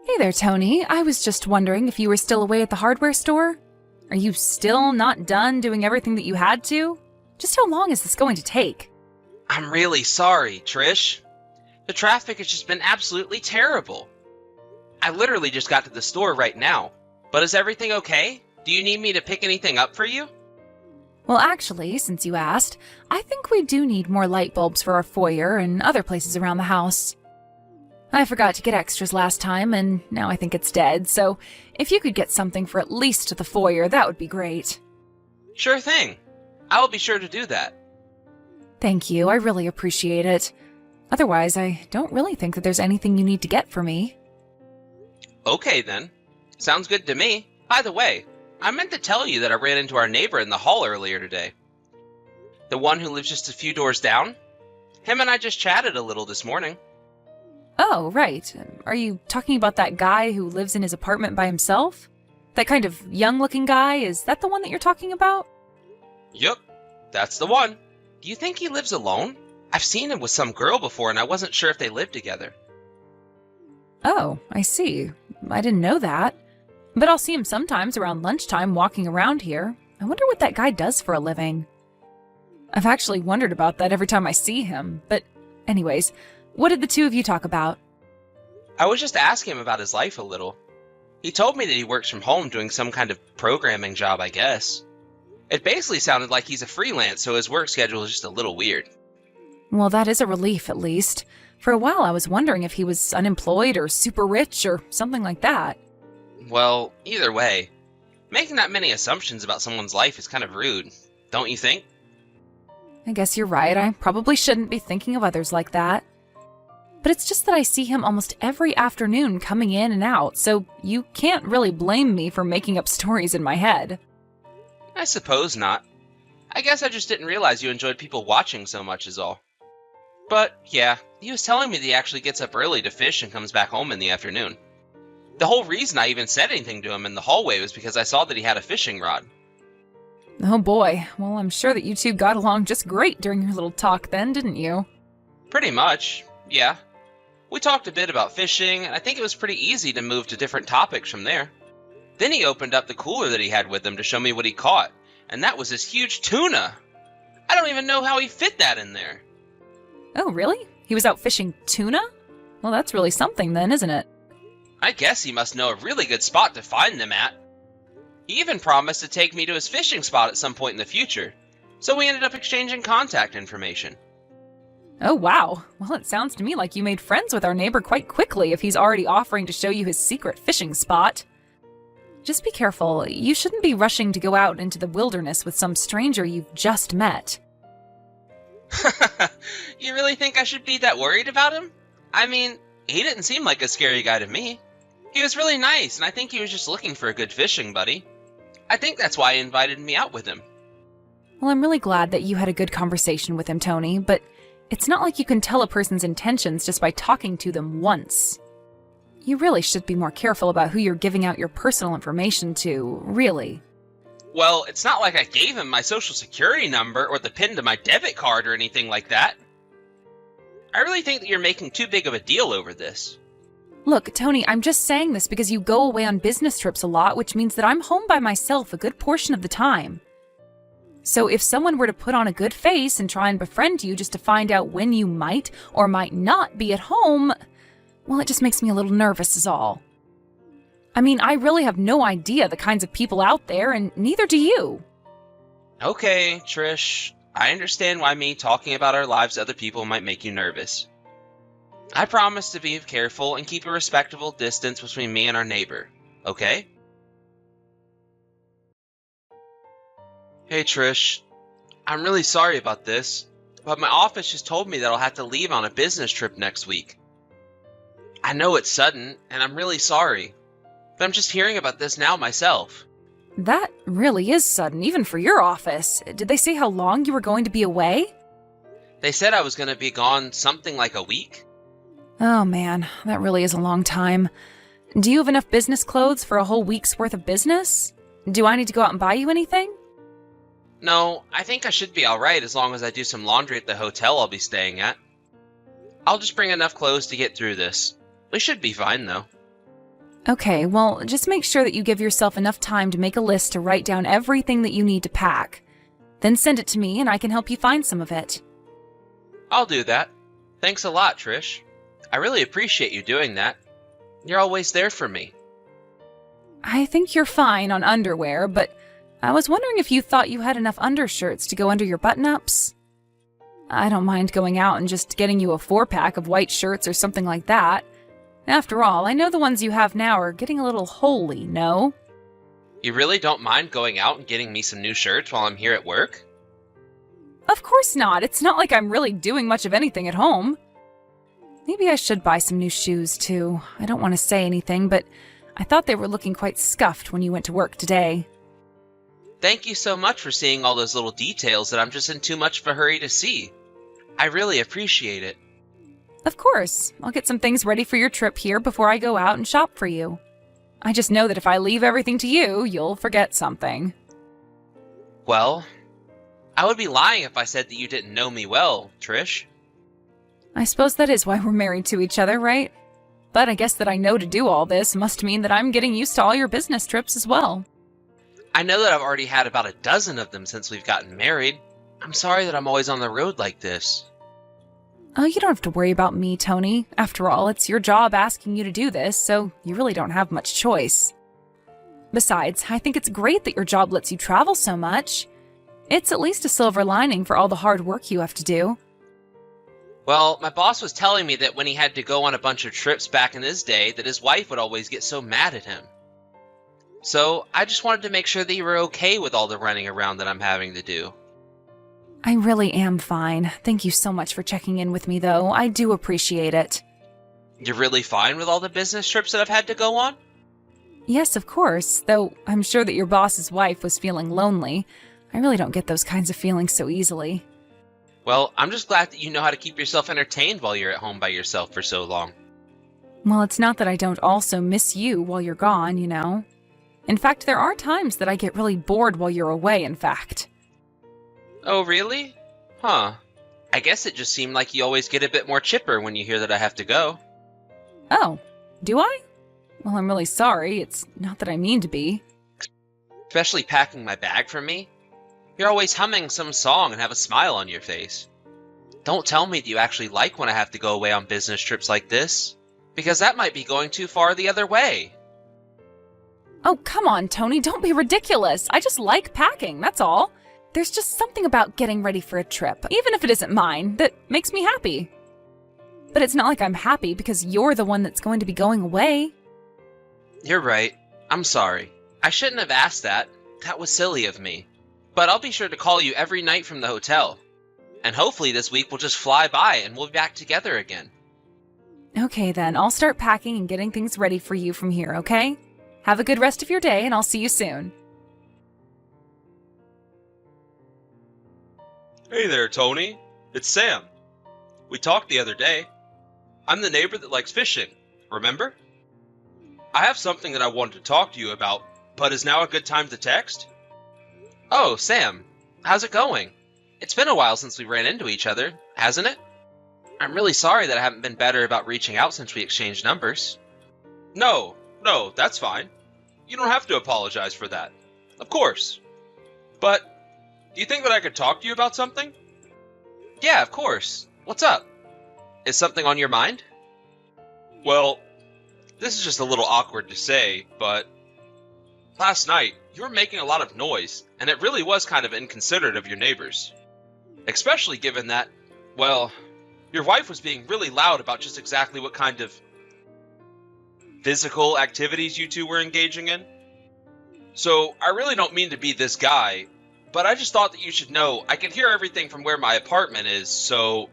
Hey there, Tony. I was just wondering if you were still away at the hardware store? Are you still not done doing everything that you had to? Just how long is this going to take? I'm really sorry, Trish. The traffic has just been absolutely terrible. I literally just got to the store right now. But is everything okay? Do you need me to pick anything up for you? Well, actually, since you asked, I think we do need more light bulbs for our foyer and other places around the house. I forgot to get extras last time, and now I think it's dead, so if you could get something for at least the foyer, that would be great. Sure thing. I will be sure to do that. Thank you, I really appreciate it. Otherwise, I don't really think that there's anything you need to get for me. Okay then. Sounds good to me. By the way, I meant to tell you that I ran into our neighbor in the hall earlier today. The one who lives just a few doors down. Him and I just chatted a little this morning. Oh, right. Are you talking about that guy who lives in his apartment by himself? That kind of young-looking guy? Is that the one that you're talking about? Yup, that's the one. Do you think he lives alone? I've seen him with some girl before and I wasn't sure if they lived together. Oh, I see. I didn't know that. But I'll see him sometimes around lunchtime walking around here. I wonder what that guy does for a living. I've actually wondered about that every time I see him. But anyways, what did the two of you talk about? I was just asking him about his life a little. He told me that he works from home doing some kind of programming job, I guess. It basically sounded like he's a freelance, so his work schedule is just a little weird. Well, that is a relief, at least. For a while, I was wondering if he was unemployed or super rich or something like that. Well, either way, making that many assumptions about someone's life is kind of rude, don't you think? I guess you're right. I probably shouldn't be thinking of others like that. But it's just that I see him almost every afternoon coming in and out, so you can't really blame me for making up stories in my head. I suppose not. I guess I just didn't realize you enjoyed people watching so much is all. But, yeah, he was telling me that he actually gets up early to fish and comes back home in the afternoon. The whole reason I even said anything to him in the hallway was because I saw that he had a fishing rod. Oh boy, well I'm sure that you two got along just great during your little talk then, didn't you? Pretty much, yeah. We talked a bit about fishing, and I think it was pretty easy to move to different topics from there. Then he opened up the cooler that he had with him to show me what he caught, and that was this huge tuna! I don't even know how he fit that in there. Oh really? He was out fishing tuna? Well that's really something then, isn't it? I guess he must know a really good spot to find them at. He even promised to take me to his fishing spot at some point in the future, so we ended up exchanging contact information. Oh wow, well it sounds to me like you made friends with our neighbor quite quickly if he's already offering to show you his secret fishing spot. Just be careful, you shouldn't be rushing to go out into the wilderness with some stranger you've just met. You really think I should be that worried about him? I mean, he didn't seem like a scary guy to me. He was really nice, and I think he was just looking for a good fishing buddy. I think that's why he invited me out with him. Well, I'm really glad that you had a good conversation with him, Tony, but it's not like you can tell a person's intentions just by talking to them once. You really should be more careful about who you're giving out your personal information to, really. Well, it's not like I gave him my social security number or the PIN to my debit card or anything like that. I really think that you're making too big of a deal over this. Look, Tony, I'm just saying this because you go away on business trips a lot, which means that I'm home by myself a good portion of the time. So if someone were to put on a good face and try and befriend you just to find out when you might or might not be at home, well, it just makes me a little nervous is all. I mean, I really have no idea the kinds of people out there, and neither do you. Okay, Trish, I understand why me talking about our lives to other people might make you nervous. I promise to be careful and keep a respectable distance between me and our neighbor, okay? Hey Trish, I'm really sorry about this, but my office just told me that I'll have to leave on a business trip next week. I know it's sudden, and I'm really sorry, but I'm just hearing about this now myself. That really is sudden, even for your office. Did they say how long you were going to be away? They said I was going to be gone something like a week. Oh man, that really is a long time. Do you have enough business clothes for a whole week's worth of business? Do I need to go out and buy you anything? No, I think I should be alright as long as I do some laundry at the hotel I'll be staying at. I'll just bring enough clothes to get through this. We should be fine, though. Okay, well, just make sure that you give yourself enough time to make a list to write down everything that you need to pack. Then send it to me and I can help you find some of it. I'll do that. Thanks a lot, Trish. I really appreciate you doing that. You're always there for me. I think you're fine on underwear, but I was wondering if you thought you had enough undershirts to go under your button-ups? I don't mind going out and just getting you a 4-pack of white shirts or something like that. After all, I know the ones you have now are getting a little holey, no? You really don't mind going out and getting me some new shirts while I'm here at work? Of course not. It's not like I'm really doing much of anything at home. Maybe I should buy some new shoes, too. I don't want to say anything, but I thought they were looking quite scuffed when you went to work today. Thank you so much for seeing all those little details that I'm just in too much of a hurry to see. I really appreciate it. Of course. I'll get some things ready for your trip here before I go out and shop for you. I just know that if I leave everything to you, you'll forget something. Well, I would be lying if I said that you didn't know me well, Trish. I suppose that is why we're married to each other, right? But I guess that I know to do all this must mean that I'm getting used to all your business trips as well. I know that I've already had about a dozen of them since we've gotten married. I'm sorry that I'm always on the road like this. Oh, you don't have to worry about me, Tony. After all, it's your job asking you to do this, so you really don't have much choice. Besides, I think it's great that your job lets you travel so much. It's at least a silver lining for all the hard work you have to do. Well, my boss was telling me that when he had to go on a bunch of trips back in his day, that his wife would always get so mad at him. So, I just wanted to make sure that you were okay with all the running around that I'm having to do. I really am fine. Thank you so much for checking in with me, though. I do appreciate it. You're really fine with all the business trips that I've had to go on? Yes, of course, though I'm sure that your boss's wife was feeling lonely. I really don't get those kinds of feelings so easily. Well, I'm just glad that you know how to keep yourself entertained while you're at home by yourself for so long. Well, it's not that I don't also miss you while you're gone, you know. In fact, there are times that I get really bored while you're away, in fact. Oh, really? Huh. I guess it just seemed like you always get a bit more chipper when you hear that I have to go. Oh, do I? Well, I'm really sorry. It's not that I mean to be. Especially packing my bag for me. You're always humming some song and have a smile on your face. Don't tell me that you actually like when I have to go away on business trips like this, because that might be going too far the other way. Oh, come on, Tony, don't be ridiculous. I just like packing, that's all. There's just something about getting ready for a trip, even if it isn't mine, that makes me happy. But it's not like I'm happy because you're the one that's going to be going away. You're right. I'm sorry. I shouldn't have asked that. That was silly of me. But I'll be sure to call you every night from the hotel. And hopefully this week will just fly by and we'll be back together again. Okay then, I'll start packing and getting things ready for you from here, okay? Have a good rest of your day and I'll see you soon. Hey there, Tony. It's Sam. We talked the other day. I'm the neighbor that likes fishing, remember? I have something that I wanted to talk to you about, but is now a good time to text? Oh, Sam. How's it going? It's been a while since we ran into each other, hasn't it? I'm really sorry that I haven't been better about reaching out since we exchanged numbers. No, that's fine. You don't have to apologize for that. Of course. But, do you think that I could talk to you about something? Yeah, of course. What's up? Is something on your mind? Well, this is just a little awkward to say, but last night, you were making a lot of noise, and it really was kind of inconsiderate of your neighbors. Especially given that, well, your wife was being really loud about just exactly what kind of physical activities you two were engaging in. So, I really don't mean to be this guy, but I just thought that you should know I can hear everything from where my apartment is, so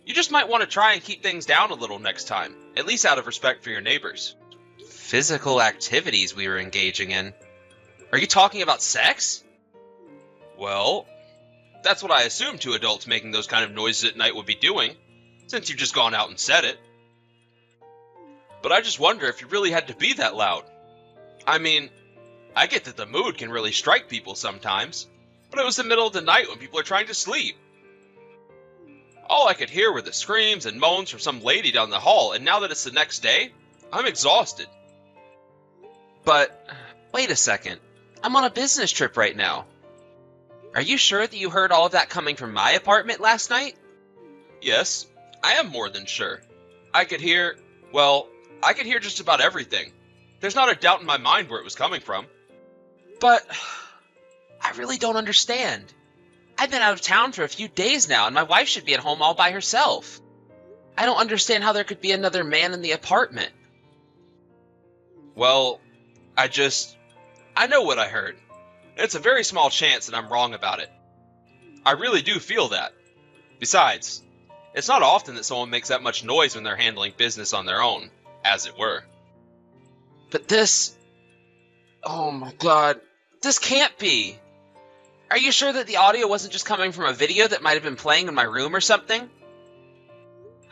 you just might want to try and keep things down a little next time, at least out of respect for your neighbors. Physical activities we were engaging in? Are you talking about sex? Well, that's what I assumed two adults making those kind of noises at night would be doing, since you've just gone out and said it. But I just wonder if you really had to be that loud. I mean, I get that the mood can really strike people sometimes, but it was the middle of the night when people are trying to sleep. All I could hear were the screams and moans from some lady down the hall, and now that it's the next day, I'm exhausted. But, wait a second. I'm on a business trip right now. Are you sure that you heard all of that coming from my apartment last night? Yes, I am more than sure. I could hear just about everything. There's not a doubt in my mind where it was coming from. But, I really don't understand. I've been out of town for a few days now, and my wife should be at home all by herself. I don't understand how there could be another man in the apartment. Well, I know what I heard. It's a very small chance that I'm wrong about it. I really do feel that. Besides, it's not often that someone makes that much noise when they're handling business on their own, as it were. But this... Oh my god. This can't be! Are you sure that the audio wasn't just coming from a video that might have been playing in my room or something?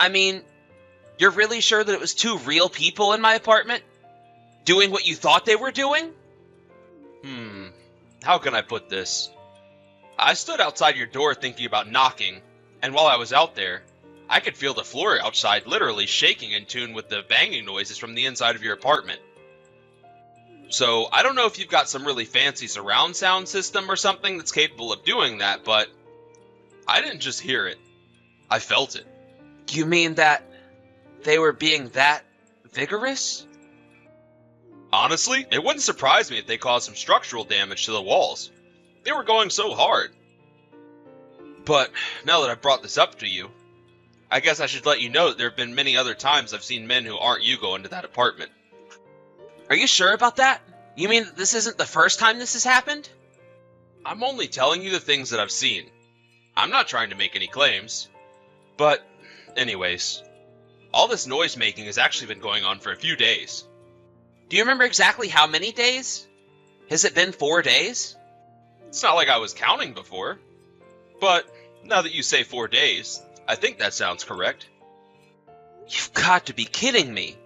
I mean, you're really sure that it was two real people in my apartment? Doing what you thought they were doing? How can I put this? I stood outside your door thinking about knocking, and while I was out there, I could feel the floor outside literally shaking in tune with the banging noises from the inside of your apartment. So, I don't know if you've got some really fancy surround sound system or something that's capable of doing that, but I didn't just hear it. I felt it. You mean that they were being that vigorous? Honestly, it wouldn't surprise me if they caused some structural damage to the walls. They were going so hard. But, now that I've brought this up to you, I guess I should let you know that there have been many other times I've seen men who aren't you go into that apartment. Are you sure about that? You mean that this isn't the first time this has happened? I'm only telling you the things that I've seen. I'm not trying to make any claims. But, anyways, all this noise making has actually been going on for a few days. Do you remember exactly how many days? Has it been 4 days? It's not like I was counting before. But, now that you say 4 days, I think that sounds correct. You've got to be kidding me.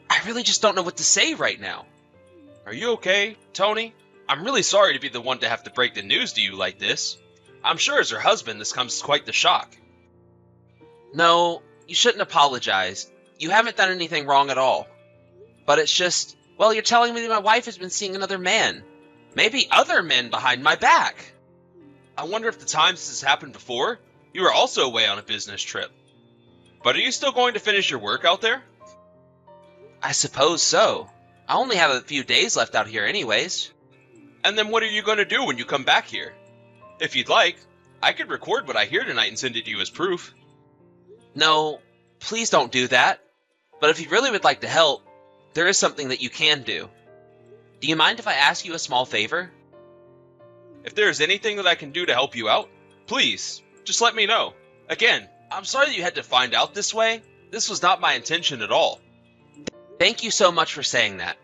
I really just don't know what to say right now. Are you okay, Tony? I'm really sorry to be the one to have to break the news to you like this. I'm sure as her husband this comes as quite the shock. No, you shouldn't apologize. You haven't done anything wrong at all. But it's just, well, you're telling me that my wife has been seeing another man. Maybe other men behind my back. I wonder if the times this has happened before, you were also away on a business trip. But are you still going to finish your work out there? I suppose so. I only have a few days left out here anyways. And then what are you going to do when you come back here? If you'd like, I could record what I hear tonight and send it to you as proof. No, please don't do that. But if you really would like to help, there is something that you can do. Do you mind if I ask you a small favor? If there is anything that I can do to help you out, please, just let me know. Again, I'm sorry that you had to find out this way. This was not my intention at all. Thank you so much for saying that.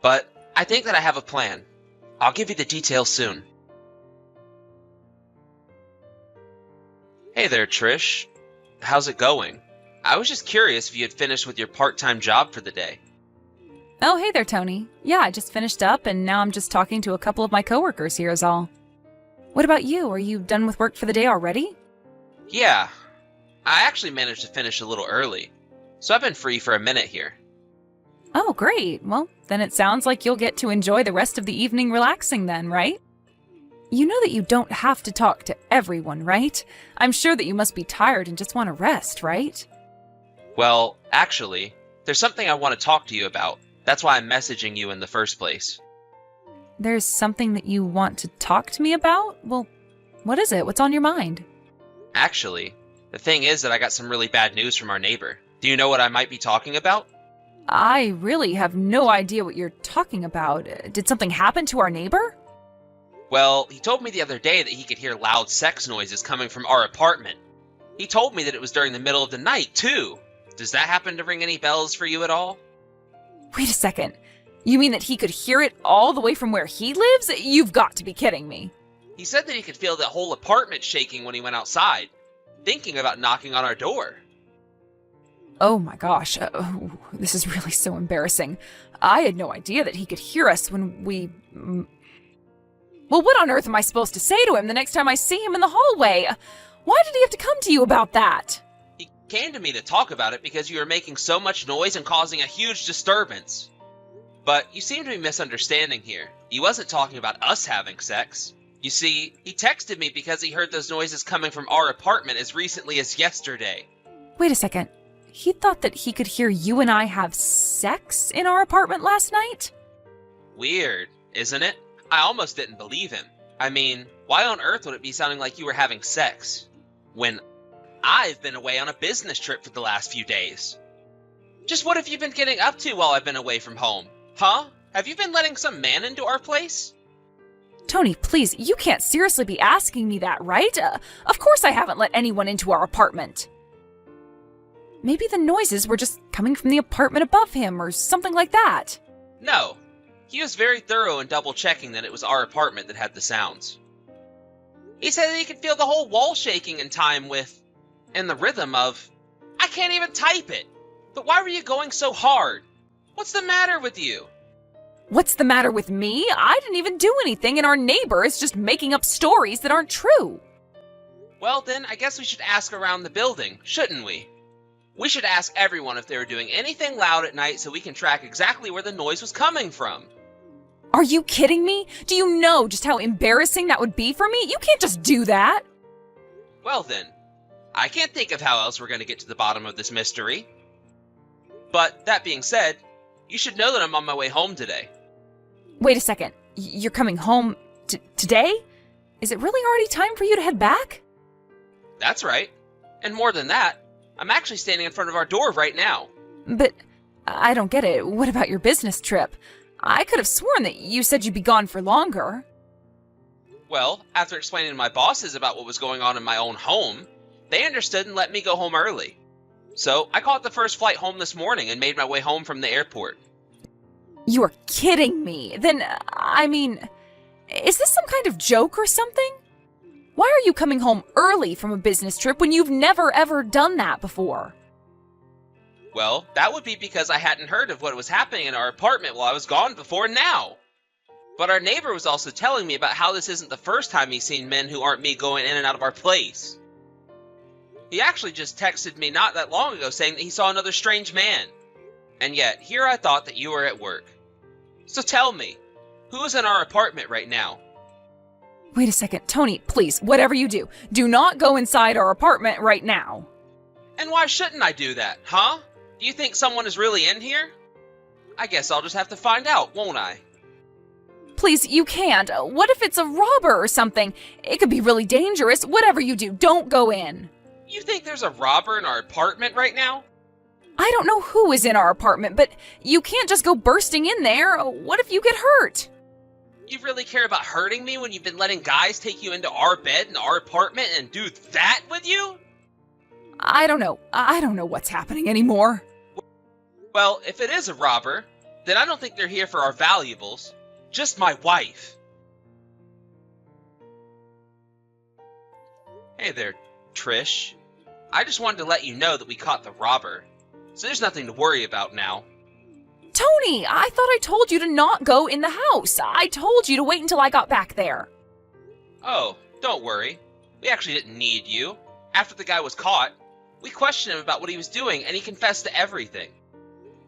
But I think that I have a plan. I'll give you the details soon. Hey there, Trish. How's it going? I was just curious if you had finished with your part-time job for the day. Oh, hey there, Tony. Yeah, I just finished up, and now I'm just talking to a couple of my coworkers here is all. What about you? Are you done with work for the day already? Yeah. I actually managed to finish a little early, so I've been free for a minute here. Oh, great. Well, then it sounds like you'll get to enjoy the rest of the evening relaxing then, right? You know that you don't have to talk to everyone, right? I'm sure that you must be tired and just want to rest, right? Well, actually, there's something I want to talk to you about. That's why I'm messaging you in the first place. There's something that you want to talk to me about? Well, what is it? What's on your mind? Actually, the thing is that I got some really bad news from our neighbor. Do you know what I might be talking about? I really have no idea what you're talking about. Did something happen to our neighbor? Well, he told me the other day that he could hear loud sex noises coming from our apartment. He told me that it was during the middle of the night, too. Does that happen to ring any bells for you at all? Wait a second. You mean that he could hear it all the way from where he lives? You've got to be kidding me. He said that he could feel the whole apartment shaking when he went outside, thinking about knocking on our door. Oh my gosh. This is really so embarrassing. I had no idea that he could hear us when we... Well, what on earth am I supposed to say to him the next time I see him in the hallway? Why did he have to come to you about that? He came to me to talk about it because you were making so much noise and causing a huge disturbance. But you seem to be misunderstanding here. He wasn't talking about us having sex. You see, he texted me because he heard those noises coming from our apartment as recently as yesterday. Wait a second. He thought that he could hear you and I have sex in our apartment last night? Weird, isn't it? I almost didn't believe him. I mean, why on earth would it be sounding like you were having sex when I've been away on a business trip for the last few days? Just what have you been getting up to while I've been away from home? Huh? Have you been letting some man into our place? Tony, please, you can't seriously be asking me that, right? Of course I haven't let anyone into our apartment. Maybe the noises were just coming from the apartment above him or something like that. No. He was very thorough in double-checking that it was our apartment that had the sounds. He said that he could feel the whole wall shaking in time with... and the rhythm of... I can't even type it! But why were you going so hard? What's the matter with you? What's the matter with me? I didn't even do anything, and our neighbor is just making up stories that aren't true. Well, then, I guess we should ask around the building, shouldn't we? We should ask everyone if they were doing anything loud at night so we can track exactly where the noise was coming from. Are you kidding me? Do you know just how embarrassing that would be for me? You can't just do that. Well then, I can't think of how else we're going to get to the bottom of this mystery. But, that being said, you should know that I'm on my way home today. Wait a second. You're coming home today? Is it really already time for you to head back? That's right. And more than that, I'm actually standing in front of our door right now. But I don't get it. What about your business trip? I could have sworn that you said you'd be gone for longer. Well, after explaining to my bosses about what was going on in my own home, they understood and let me go home early. So I caught the first flight home this morning and made my way home from the airport. You are kidding me. Then, I mean, is this some kind of joke or something? Why are you coming home early from a business trip when you've never ever done that before? Well, that would be because I hadn't heard of what was happening in our apartment while I was gone before now. But our neighbor was also telling me about how this isn't the first time he's seen men who aren't me going in and out of our place. He actually just texted me not that long ago saying that he saw another strange man. And yet, here I thought that you were at work. So tell me, who is in our apartment right now? Wait a second, Tony, please, whatever you do, do not go inside our apartment right now. And why shouldn't I do that, huh? Do you think someone is really in here? I guess I'll just have to find out, won't I? Please, you can't. What if it's a robber or something? It could be really dangerous. Whatever you do, don't go in. You think there's a robber in our apartment right now? I don't know who is in our apartment, but you can't just go bursting in there. What if you get hurt? You really care about hurting me when you've been letting guys take you into our bed in our apartment and do that with you? I don't know. I don't know what's happening anymore. Well, if it is a robber, then I don't think they're here for our valuables. Just my wife. Hey there, Trish. I just wanted to let you know that we caught the robber. So there's nothing to worry about now. Tony, I thought I told you to not go in the house. I told you to wait until I got back there. Oh, don't worry. We actually didn't need you. After the guy was caught, we questioned him about what he was doing and he confessed to everything.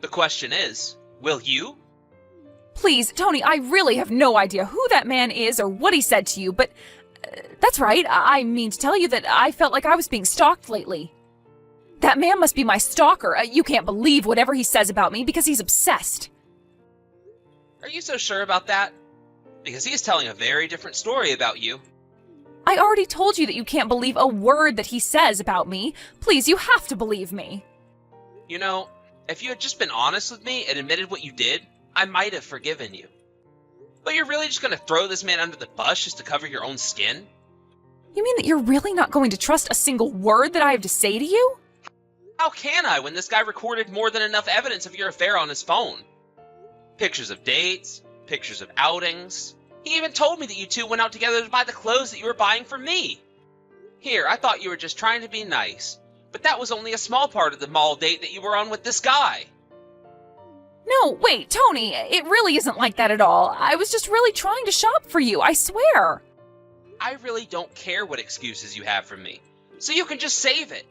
The question is, will you? Please, Tony, I really have no idea who that man is or what he said to you, but that's right. I mean to tell you that I felt like I was being stalked lately. That man must be my stalker. You can't believe whatever he says about me because he's obsessed. Are you so sure about that? Because he's telling a very different story about you. I already told you that you can't believe a word that he says about me. Please, you have to believe me. You know, if you had just been honest with me and admitted what you did, I might have forgiven you. But you're really just going to throw this man under the bus just to cover your own skin? You mean that you're really not going to trust a single word that I have to say to you? How can I when this guy recorded more than enough evidence of your affair on his phone? Pictures of dates, pictures of outings. He even told me that you two went out together to buy the clothes that you were buying for me. Here, I thought you were just trying to be nice, but that was only a small part of the mall date that you were on with this guy. No, wait, Tony, it really isn't like that at all. I was just really trying to shop for you, I swear. I really don't care what excuses you have for me, so you can just save it.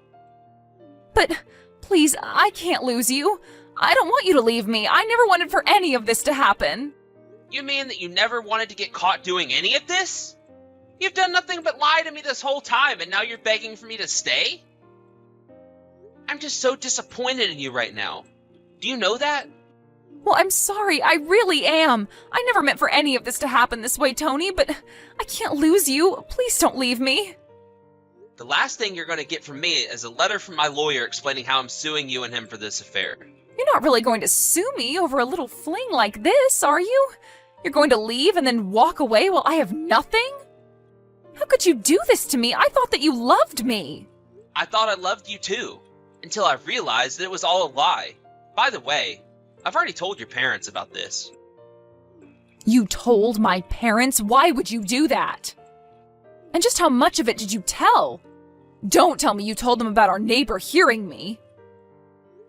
But, please, I can't lose you. I don't want you to leave me. I never wanted for any of this to happen. You mean that you never wanted to get caught doing any of this? You've done nothing but lie to me this whole time, and now you're begging for me to stay? I'm just so disappointed in you right now. Do you know that? Well, I'm sorry. I really am. I never meant for any of this to happen this way, Tony, but I can't lose you. Please don't leave me. The last thing you're going to get from me is a letter from my lawyer explaining how I'm suing you and him for this affair. You're not really going to sue me over a little fling like this, are you? You're going to leave and then walk away while I have nothing? How could you do this to me? I thought that you loved me. I thought I loved you too, until I realized that it was all a lie. By the way, I've already told your parents about this. You told my parents? Why would you do that? And just how much of it did you tell? Don't tell me you told them about our neighbor hearing me.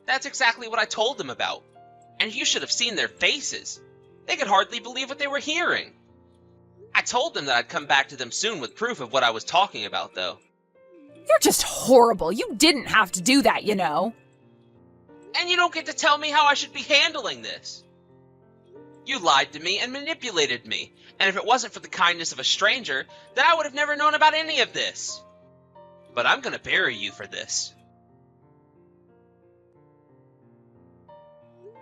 That's exactly what I told them about. And you should have seen their faces. They could hardly believe what they were hearing. I told them that I'd come back to them soon with proof of what I was talking about, though. You're just horrible. You didn't have to do that, you know. And you don't get to tell me how I should be handling this. You lied to me and manipulated me, and if it wasn't for the kindness of a stranger, then I would have never known about any of this. But I'm gonna bury you for this.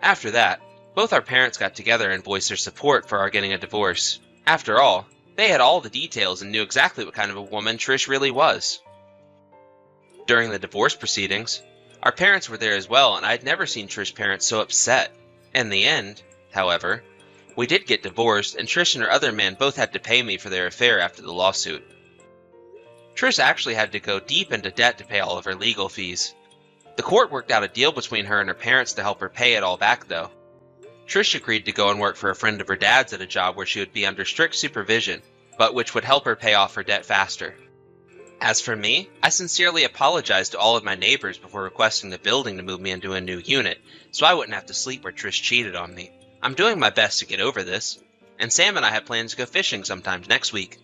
After that, both our parents got together and voiced their support for our getting a divorce. After all, they had all the details and knew exactly what kind of a woman Trish really was. During the divorce proceedings, our parents were there as well, and I'd never seen Trish's parents so upset. In the end, however, we did get divorced, and Trish and her other man both had to pay me for their affair after the lawsuit. Trish actually had to go deep into debt to pay all of her legal fees. The court worked out a deal between her and her parents to help her pay it all back, though. Trish agreed to go and work for a friend of her dad's at a job where she would be under strict supervision, but which would help her pay off her debt faster. As for me, I sincerely apologized to all of my neighbors before requesting the building to move me into a new unit, so I wouldn't have to sleep where Trish cheated on me. I'm doing my best to get over this, and Sam and I have plans to go fishing sometime next week.